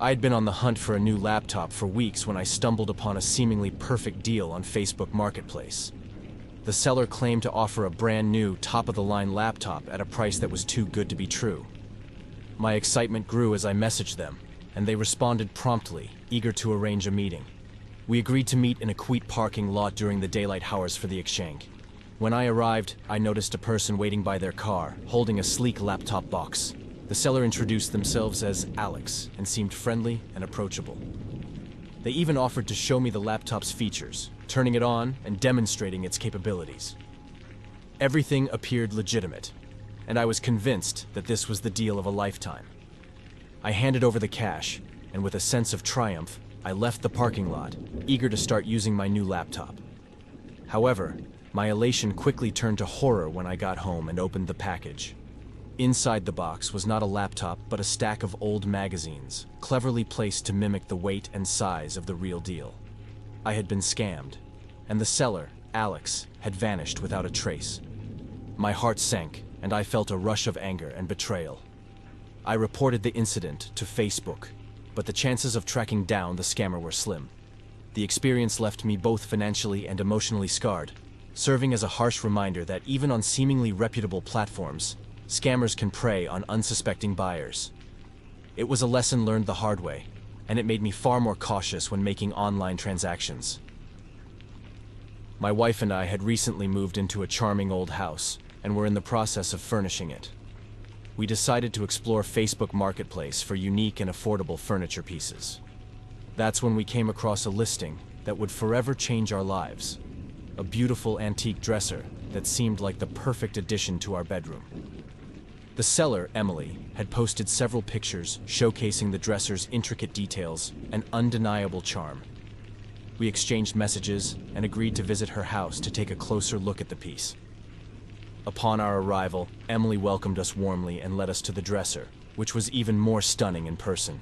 I had been on the hunt for a new laptop for weeks when I stumbled upon a seemingly perfect deal on Facebook Marketplace. The seller claimed to offer a brand new, top-of-the-line laptop at a price that was too good to be true. My excitement grew as I messaged them, and they responded promptly, eager to arrange a meeting. We agreed to meet in a quiet parking lot during the daylight hours for the exchange. When I arrived, I noticed a person waiting by their car, holding a sleek laptop box. The seller introduced themselves as Alex and seemed friendly and approachable. They even offered to show me the laptop's features, turning it on and demonstrating its capabilities. Everything appeared legitimate, and I was convinced that this was the deal of a lifetime. I handed over the cash, and with a sense of triumph, I left the parking lot, eager to start using my new laptop. However, my elation quickly turned to horror when I got home and opened the package. Inside the box was not a laptop, but a stack of old magazines, cleverly placed to mimic the weight and size of the real deal. I had been scammed, and the seller, Alex, had vanished without a trace. My heart sank, and I felt a rush of anger and betrayal. I reported the incident to Facebook, but the chances of tracking down the scammer were slim. The experience left me both financially and emotionally scarred, serving as a harsh reminder that even on seemingly reputable platforms, scammers can prey on unsuspecting buyers. It was a lesson learned the hard way, and it made me far more cautious when making online transactions. My wife and I had recently moved into a charming old house, and were in the process of furnishing it. We decided to explore Facebook Marketplace for unique and affordable furniture pieces. That's when we came across a listing that would forever change our lives. A beautiful antique dresser that seemed like the perfect addition to our bedroom. The seller, Emily, had posted several pictures showcasing the dresser's intricate details and undeniable charm. We exchanged messages and agreed to visit her house to take a closer look at the piece. Upon our arrival, Emily welcomed us warmly and led us to the dresser, which was even more stunning in person.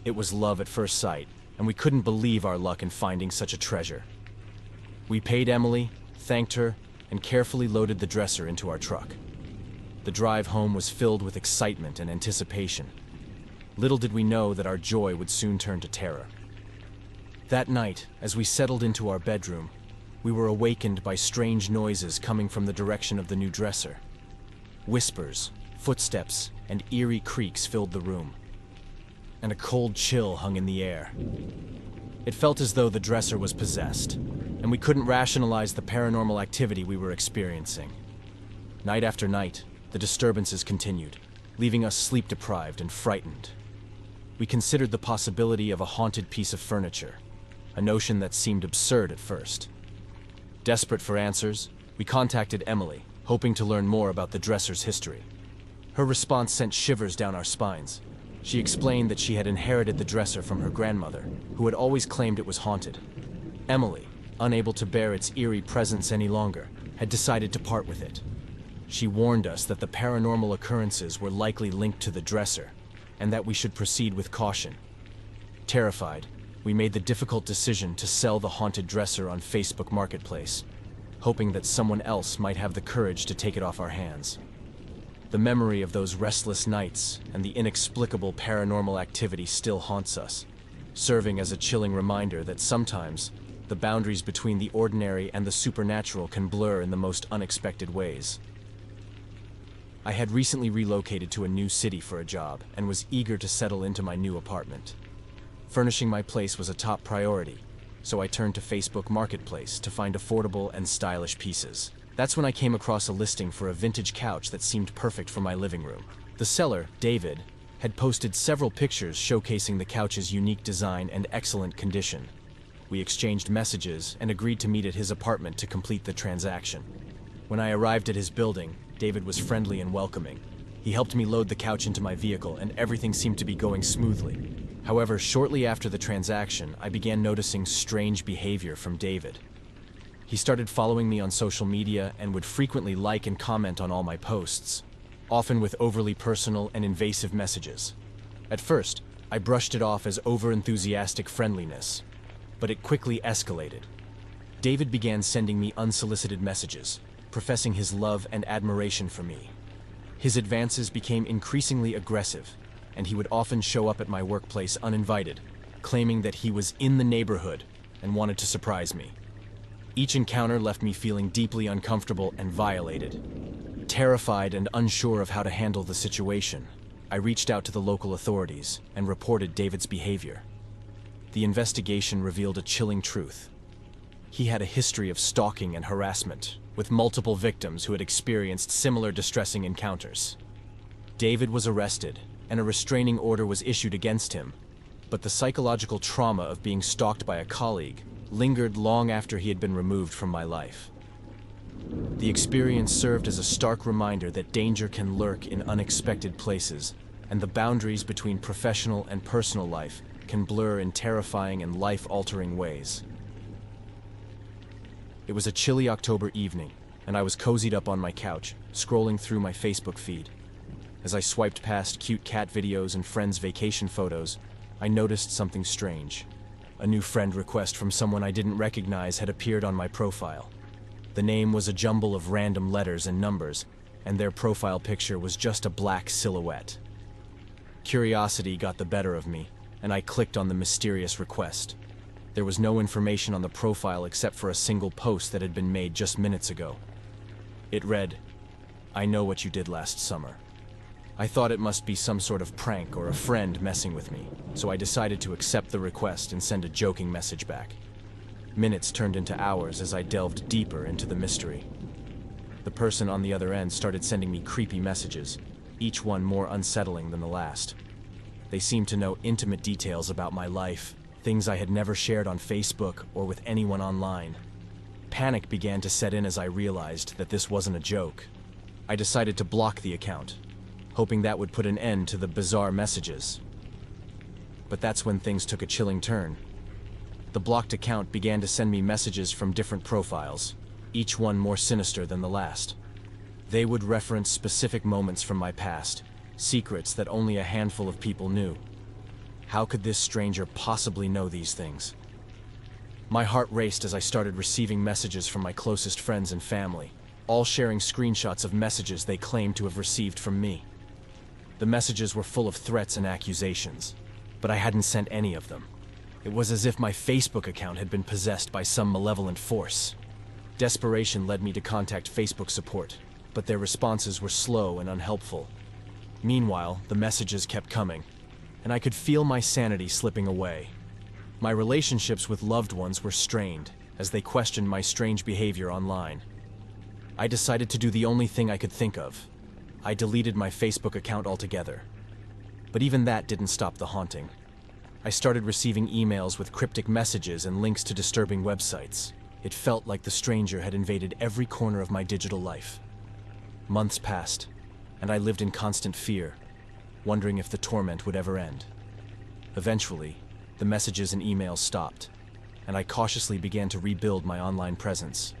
It was love at first sight, and we couldn't believe our luck in finding such a treasure. We paid Emily, thanked her, and carefully loaded the dresser into our truck. The drive home was filled with excitement and anticipation. Little did we know that our joy would soon turn to terror. That night, as we settled into our bedroom, we were awakened by strange noises coming from the direction of the new dresser. Whispers, footsteps, and eerie creaks filled the room, and a cold chill hung in the air. It felt as though the dresser was possessed, and we couldn't rationalize the paranormal activity we were experiencing. Night after night, the disturbances continued, leaving us sleep-deprived and frightened. We considered the possibility of a haunted piece of furniture, a notion that seemed absurd at first. Desperate for answers, we contacted Emily, hoping to learn more about the dresser's history. Her response sent shivers down our spines. She explained that she had inherited the dresser from her grandmother, who had always claimed it was haunted. Emily, unable to bear its eerie presence any longer, had decided to part with it. She warned us that the paranormal occurrences were likely linked to the dresser, and that we should proceed with caution. Terrified, we made the difficult decision to sell the haunted dresser on Facebook Marketplace, hoping that someone else might have the courage to take it off our hands. The memory of those restless nights and the inexplicable paranormal activity still haunts us, serving as a chilling reminder that sometimes the boundaries between the ordinary and the supernatural can blur in the most unexpected ways. I had recently relocated to a new city for a job and was eager to settle into my new apartment. Furnishing my place was a top priority, so I turned to Facebook Marketplace to find affordable and stylish pieces. That's when I came across a listing for a vintage couch that seemed perfect for my living room. The seller, David, had posted several pictures showcasing the couch's unique design and excellent condition. We exchanged messages and agreed to meet at his apartment to complete the transaction. When I arrived at his building, David was friendly and welcoming. He helped me load the couch into my vehicle, and everything seemed to be going smoothly. However, shortly after the transaction, I began noticing strange behavior from David. He started following me on social media and would frequently like and comment on all my posts, often with overly personal and invasive messages. At first, I brushed it off as over-enthusiastic friendliness, but it quickly escalated. David began sending me unsolicited messages, professing his love and admiration for me. His advances became increasingly aggressive, and he would often show up at my workplace uninvited, claiming that he was in the neighborhood and wanted to surprise me. Each encounter left me feeling deeply uncomfortable and violated. Terrified and unsure of how to handle the situation, I reached out to the local authorities and reported David's behavior. The investigation revealed a chilling truth. He had a history of stalking and harassment, with multiple victims who had experienced similar distressing encounters. David was arrested, and a restraining order was issued against him, but the psychological trauma of being stalked by a colleague lingered long after he had been removed from my life. The experience served as a stark reminder that danger can lurk in unexpected places, and the boundaries between professional and personal life can blur in terrifying and life-altering ways. It was a chilly October evening, and I was cozied up on my couch, scrolling through my Facebook feed. As I swiped past cute cat videos and friends' vacation photos, I noticed something strange. A new friend request from someone I didn't recognize had appeared on my profile. The name was a jumble of random letters and numbers, and their profile picture was just a black silhouette. Curiosity got the better of me, and I clicked on the mysterious request. There was no information on the profile except for a single post that had been made just minutes ago. It read, "I know what you did last summer." I thought it must be some sort of prank or a friend messing with me, so I decided to accept the request and send a joking message back. Minutes turned into hours as I delved deeper into the mystery. The person on the other end started sending me creepy messages, each one more unsettling than the last. They seemed to know intimate details about my life, things I had never shared on Facebook or with anyone online. Panic began to set in as I realized that this wasn't a joke. I decided to block the account, hoping that would put an end to the bizarre messages. But that's when things took a chilling turn. The blocked account began to send me messages from different profiles, each one more sinister than the last. They would reference specific moments from my past, secrets that only a handful of people knew. How could this stranger possibly know these things? My heart raced as I started receiving messages from my closest friends and family, all sharing screenshots of messages they claimed to have received from me. The messages were full of threats and accusations, but I hadn't sent any of them. It was as if my Facebook account had been possessed by some malevolent force. Desperation led me to contact Facebook support, but their responses were slow and unhelpful. Meanwhile, the messages kept coming, and I could feel my sanity slipping away. My relationships with loved ones were strained as they questioned my strange behavior online. I decided to do the only thing I could think of. I deleted my Facebook account altogether. But even that didn't stop the haunting. I started receiving emails with cryptic messages and links to disturbing websites. It felt like the stranger had invaded every corner of my digital life. Months passed, and I lived in constant fear, wondering if the torment would ever end. Eventually, the messages and emails stopped, and I cautiously began to rebuild my online presence.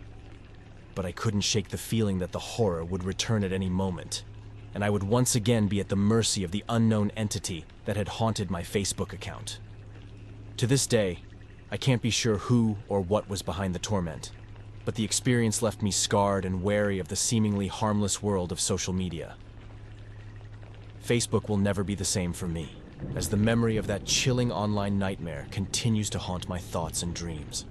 But I couldn't shake the feeling that the horror would return at any moment, and I would once again be at the mercy of the unknown entity that had haunted my Facebook account. To this day, I can't be sure who or what was behind the torment, but the experience left me scarred and wary of the seemingly harmless world of social media. Facebook will never be the same for me, as the memory of that chilling online nightmare continues to haunt my thoughts and dreams.